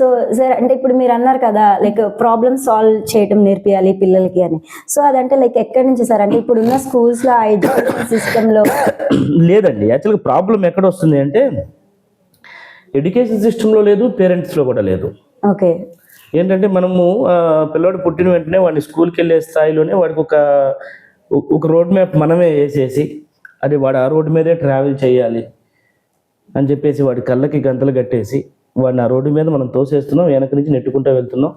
So sir అంటే ఇప్పుడు మీరు అన్నారు కదా లైక్ ప్రాబ్లమ్ సాల్వ్ చేయడం నేర్పియాలి పిల్లలకి అని. సో అదంటే లైక్ ఎక్కడి నుంచి సార్, అంటే ఇప్పుడున్న స్కూల్స్ లో ఆ ఎడ్యుకేషన్ సిస్టమ్ లో? లేదండి, యాక్చువల్గా ప్రాబ్లం ఎక్కడ వస్తుంది అంటే ఎడ్యుకేషన్ సిస్టంలో లేదు, పేరెంట్స్లో కూడా లేదు. ఓకే. ఏంటంటే మనము పిల్లవాడు పుట్టిన వెంటనే వాడిని స్కూల్కి వెళ్ళే స్థాయిలోనే వాడికి ఒక రోడ్ మ్యాప్ మనమే వేసేసి అది వాడు ఆ రోడ్డు మీదే ట్రావెల్ చేయాలి అని చెప్పేసి వాడి కళ్ళకి గంతలు కట్టేసి వాడిని ఆ రోడ్డు మీద మనం తోసేస్తున్నాం, వెనక నుంచి నెట్టుకుంటూ వెళ్తున్నాం.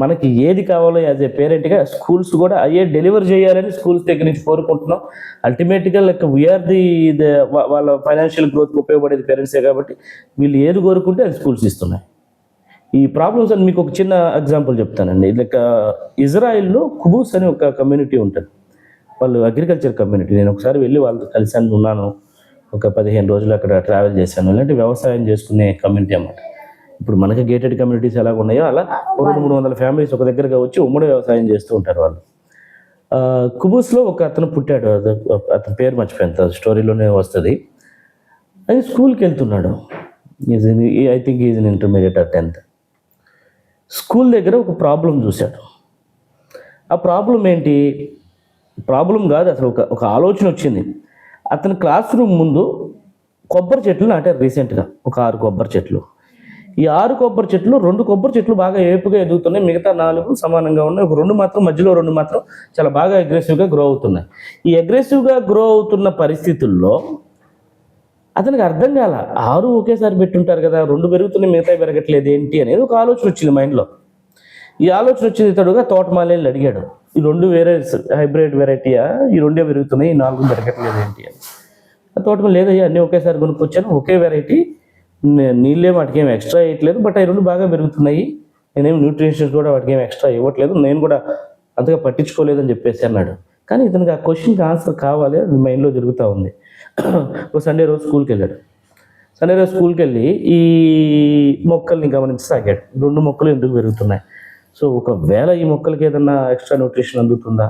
మనకి ఏది కావాలో యాజ్ ఏ పేరెంట్గా స్కూల్స్ కూడా అయ్యే డెలివర్ చేయాలని స్కూల్స్ దగ్గర నుంచి కోరుకుంటున్నాం. అల్టిమేట్గా లైక్ వీఆర్ వాళ్ళ ఫైనాన్షియల్ గ్రోత్కి ఉపయోగపడేది పేరెంట్సే కాబట్టి వీళ్ళు ఏది కోరుకుంటే అది స్కూల్స్ ఇస్తున్నాయి. ఈ ప్రాబ్లమ్స్ అని మీకు ఒక చిన్న ఎగ్జాంపుల్ చెప్తానండి. లైక్ ఇజ్రాయిల్లో కుబూస్ అని ఒక కమ్యూనిటీ ఉంటుంది, వాళ్ళు అగ్రికల్చర్ కమ్యూనిటీ. నేను ఒకసారి వెళ్ళి వాళ్ళతో కలిసి ఉన్నాను, ఒక 15 రోజులు అక్కడ ట్రావెల్ చేశాను. ఇలాంటి వ్యవసాయం చేసుకునే కమ్యూనిటీ అన్నమాట. ఇప్పుడు మనకి గేటెడ్ కమ్యూనిటీస్ ఎలా ఉన్నాయో అలా 200-300 ఫ్యామిలీస్ ఒక దగ్గరగా వచ్చి ఉమ్మడి వ్యవసాయం చేస్తూ ఉంటారు వాళ్ళు. కుబూస్లో ఒక అతను పుట్టాడు, అతని పేరు మర్చిపోయింది, స్టోరీలోనే వస్తుంది. అది స్కూల్కి వెళ్తున్నాడు, I think is in intermediate or 10th. School దగ్గర ఒక ప్రాబ్లం చూశాడు. ఆ ప్రాబ్లం ఏంటి, ప్రాబ్లం కాదు అసలు, ఒక ఆలోచన వచ్చింది. అతని క్లాస్ రూమ్ ముందు కొబ్బరి చెట్లు నాటారు రీసెంట్గా, ఒక 6 కొబ్బరి చెట్లు. ఈ 6 కొబ్బరి చెట్లు 2 కొబ్బరి చెట్లు బాగా ఏపుగా ఎదుగుతున్నాయి, మిగతా 4 సమానంగా ఉన్నాయి. ఒక 2 మాత్రం, మధ్యలో 2 మాత్రం చాలా బాగా అగ్రెసివ్గా గ్రో అవుతున్నాయి. ఈ అగ్రెసివ్గా గ్రో అవుతున్న పరిస్థితుల్లో అతనికి అర్థం కాల, 6 ఒకేసారి పెట్టుంటారు కదా, 2 పెరుగుతున్నాయి మిగతా పెరగట్లేదు ఏంటి అనేది ఒక ఆలోచన వచ్చింది మైండ్లో. ఈ ఆలోచన వచ్చింది తడుగా తోటమాలి అడిగాడు, ఈ 2 వేరే హైబ్రిడ్ వెరైటీయా, ఈ 2 పెరుగుతున్నాయి, ఈ 4 పెరగట్లేదు ఏంటి అని. తోటమాలి లేదయ్యా, అన్నీ ఒకేసారి కొనుక్కొచ్చాను, ఒకే వెరైటీ, నీళ్ళే వాటికి ఏమి ఎక్స్ట్రా వేయట్లేదు, బట్ అవి 2 బాగా పెరుగుతున్నాయి, నేనేమి న్యూట్రిషన్స్ కూడా వాటికి ఏమి ఎక్స్ట్రా ఇవ్వట్లేదు, నేను కూడా అంతగా పట్టించుకోలేదని చెప్పేసి అన్నాడు. కానీ ఇతనికి ఆ క్వశ్చన్కి ఆన్సర్ కావాలి, అది మైండ్లో జరుగుతూ ఉంది. ఒక సండే రోజు స్కూల్కి వెళ్ళాడు. సండే రోజు స్కూల్కి వెళ్ళి ఈ మొక్కల్ని గమనించసాగాడు, 2 మొక్కలు ఎందుకు పెరుగుతున్నాయి, సో ఒకవేళ ఈ మొక్కలకి ఏదన్నా ఎక్స్ట్రా న్యూట్రిషన్ అందుతుందా,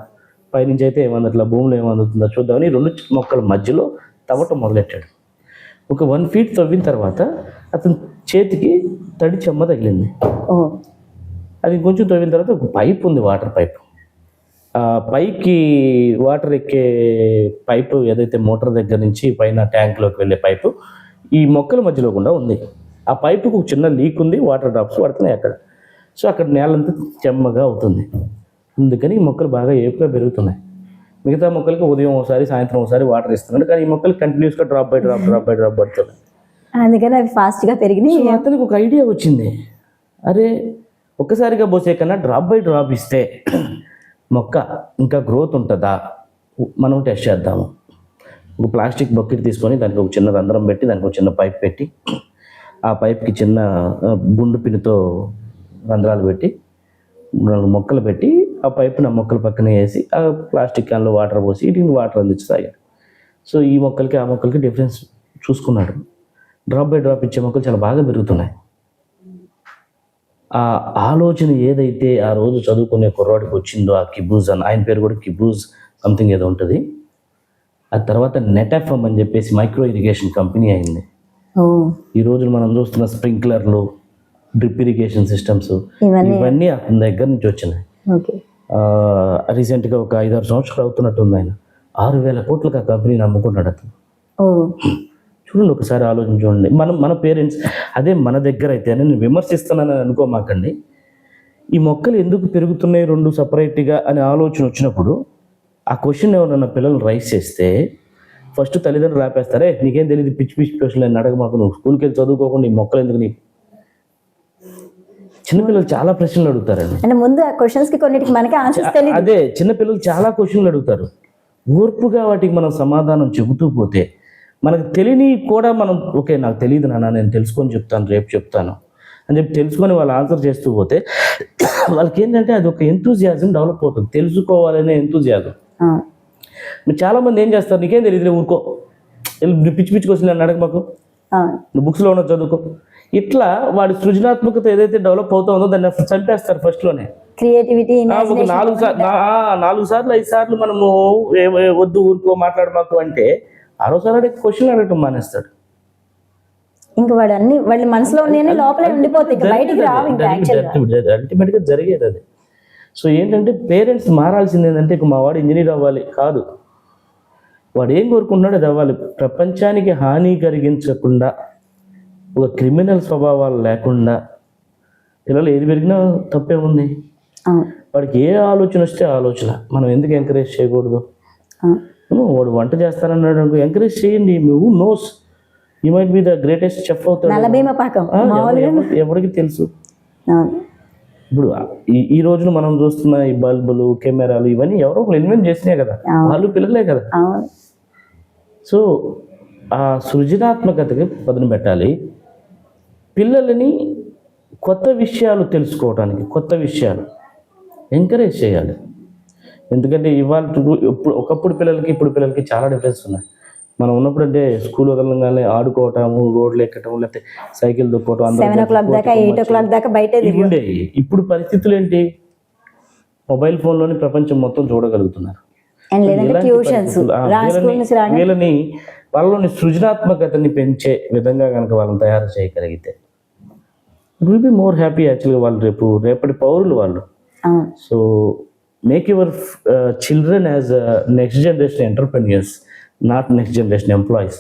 పైనుంచి అయితే ఏమందట్లా భూమిలో ఏమందుతుందా చూద్దామని 2 మొక్కల మధ్యలో తవ్వటం మొదలెట్టాడు. ఒక 1 feet తవ్విన తర్వాత అతని చేతికి తడి చెమ్మ తగిలింది. అది కొంచెం తవ్విన తర్వాత ఒక పైప్ ఉంది, వాటర్ పైప్. పైకి వాటర్ ఎక్కే పైపు ఏదైతే మోటార్ దగ్గర నుంచి పైన ట్యాంక్లోకి వెళ్ళే పైపు ఈ మొక్కల మధ్యలో కూడా ఉంది. ఆ పైపుకు ఒక చిన్న లీక్ ఉంది, వాటర్ డ్రాప్స్ పడుతున్నాయి అక్కడ. సో అక్కడ నేలంతా చెమ్మగా అవుతుంది, అందుకని ఈ మొక్కలు బాగా ఏపుగా పెరుగుతున్నాయి. మిగతా మొక్కలకి ఉదయం ఒకసారి సాయంత్రం ఒకసారి వాటర్ ఇస్తున్నాడు, కానీ ఈ మొక్కలు కంటిన్యూస్గా డ్రాప్ బై డ్రాప్ పడుతున్నాయి, అందుకని అవి ఫాస్ట్గా పెరిగినాయి. అతనికి ఒక ఐడియా వచ్చింది, అరే ఒక్కసారిగా పోసే కన్నా డ్రాప్ బై డ్రాప్ ఇస్తే మొక్క ఇంకా గ్రోత్ ఉంటుందా, మనం టెస్ట్ చేద్దాము. ఒక ప్లాస్టిక్ బకెట్ తీసుకొని దానికి ఒక చిన్న రంధ్రం పెట్టి దానికి ఒక చిన్న పైప్ పెట్టి ఆ పైప్కి చిన్న గుండు పిన్నుతో రంధ్రాలు పెట్టి 4 మొక్కలు పెట్టి ఆ పైపుని ఆ మొక్కల పక్కన వేసి ఆ ప్లాస్టిక్ క్యాన్లో వాటర్ పోసి వీటిని వాటర్ అందించసాగాడు. సో ఈ మొక్కలకి ఆ మొక్కలకి డిఫరెన్స్ చూసుకున్నాడు. డ్రాప్ బై డ్రాప్ ఇచ్చే మొక్కలు చాలా బాగా పెరుగుతున్నాయి. ఆ ఆలోచన ఏదైతే ఆ రోజు చదువుకునే కుర్రాడికి వచ్చిందో, ఆ కిబూజ్ అని, ఆయన పేరు కూడా కిబూజ్ సంథింగ్ ఏదో ఉంటుంది. ఆ తర్వాత నెటాఫమ్ అని చెప్పేసి మైక్రో ఇరిగేషన్ కంపెనీ అయింది. ఈ రోజు మనం చూస్తున్న స్ప్రింక్లర్లు, డ్రిప్ ఇరిగేషన్ సిస్టమ్స్ ఇవన్నీ అతని దగ్గర నుంచి వచ్చినాయి. రీసెంట్గా ఒక 5-6 సంవత్సరాలు అవుతున్నట్టుంది, ఆయన 6,000 కోట్లకు ఆ కంపెనీని అమ్ముకున్నాడు అతను. చూడండి, ఒకసారి ఆలోచన చూడండి. మన పేరెంట్స్ అదే మన దగ్గర అయితే, నేను విమర్శిస్తున్నానని అనుకోమాకండి, ఈ మొక్కలు ఎందుకు పెరుగుతున్నాయి 2 సపరేట్గా అనే ఆలోచన వచ్చినప్పుడు ఆ క్వశ్చన్ ఎవరన్నా పిల్లలు రైస్ చేస్తే ఫస్ట్ తల్లిదండ్రులు రాపేస్తారే, నీకేం తెలియదు, పిచ్చి క్వశ్చన్లు అని అడగమాకు, నువ్వు స్కూల్కి వెళ్ళి చదువుకోకుండా ఈ మొక్కలు ఎందుకు నీకు. చిన్నపిల్లలు చాలా ప్రశ్నలు అడుగుతారండి, అంటే ముందు ఆ క్వశ్చన్స్కి కొన్నిటికి మనకి ఆన్సర్స్ తెలియదు. అదే చిన్నపిల్లలు చాలా క్వశ్చన్లు అడుగుతారు, ఓర్పుగా వాటికి మనం సమాధానం చెబుతూ పోతే మనకు తెలియని కూడా మనం ఓకే నాకు తెలియదు నాన్న, నేను తెలుసుకొని చెప్తాను, రేపు చెప్తాను అని చెప్పి తెలుసుకొని వాళ్ళు ఆన్సర్ చేస్తూ పోతే వాళ్ళకి ఏంటంటే అది ఒక ఎంతూజియాజం డెవలప్ అవుతుంది, తెలుసుకోవాలనే ఎంతూజియాజం. మీరు చాలామంది ఏం చేస్తారు, నీకేం తెలియదు ఊరుకో, పిచ్చి పిచ్చి క్వశ్చన్లు అని అడగమాకు, నువ్వు బుక్స్లో ఉన్న చదువుకో, ఇట్లా వాడి సృజనాత్మకత ఏదైతే డెవలప్ అవుతుందో దాన్ని చంపేస్తారు ఫస్ట్లోనే. క్రియేటివిటీ ఒక 4 సార్లు 5 సార్లు మనము వద్దు ఊరుకో మాట్లాడమాకు అంటే 6వ సారి క్వశ్చన్ అడగటం మానేస్తాడు. ఇంకా వాడు అన్ని వాళ్ళ మనసులో ఉన్నాయని లోపలే ఉండిపోతాయి, ఇంకా బయటికి రావు ఇంకా యాక్చువల్గా. అల్టిమేట్గా జరిగేది అది. సో ఏంటంటే పేరెంట్స్ మారాల్సింది ఏంటంటే ఇక మా వాడు ఇంజనీర్ అవ్వాలి కాదు, వాడు ఏం కోరుకుంటున్నాడో అది అవ్వాలి. ప్రపంచానికి హాని కలిగించకుండా, ఒక క్రిమినల్ స్వభావాలు లేకుండా పిల్లలు ఏది పెరిగినా తప్పే ఉంది. వాడికి ఏ ఆలోచన వస్తే ఆలోచన మనం ఎందుకు ఎంకరేజ్ చేయకూడదు? వాడు వంట చేస్తానన్నాడు అనుకో, ఎంకరేజ్ చేయండి. Who knows, you might be the greatest chef అవుతాడు. నలభీమ పాకం ఎవరికి తెలుసు? ఇప్పుడు ఈ రోజున మనం చూస్తున్న ఈ బల్బులు, కెమెరాలు ఇవన్నీ ఎవరో ఒకరు ఇన్వెంట్ చేసినాయి కదా, వాళ్ళు పిల్లలే కదా. సో ఆ సృజనాత్మకతకి పదును పెట్టాలి. పిల్లలని కొత్త విషయాలు తెలుసుకోవడానికి, కొత్త విషయాలు ఎంకరేజ్ చేయాలి. ఎందుకంటే ఇవాళ ఒకప్పుడు పిల్లలకి ఇప్పుడు పిల్లలకి చాలా డిఫరెన్స్ ఉన్నాయి. మనం ఉన్నప్పుడు అంటే స్కూల్ వదలంగానే ఆడుకోవటము, రోడ్లు ఎక్కటం, లేకపోతే సైకిల్ దొక్కోవటం, 7 o'clock దాకా 8 o'clock దాకా బయట ఉండేవి. ఇప్పుడు పరిస్థితులు ఏంటి? మొబైల్ ఫోన్లోని ప్రపంచం మొత్తం చూడగలుగుతున్నారు. వీళ్ళని వాళ్ళలోని సృజనాత్మకతని పెంచే విధంగా కనుక వాళ్ళని తయారు చేయగలిగితే it will be more happy. యాక్చువల్గా వాళ్ళు రేపటి పౌరులు వాళ్ళు. So make your children as next generation entrepreneurs, not next generation employees.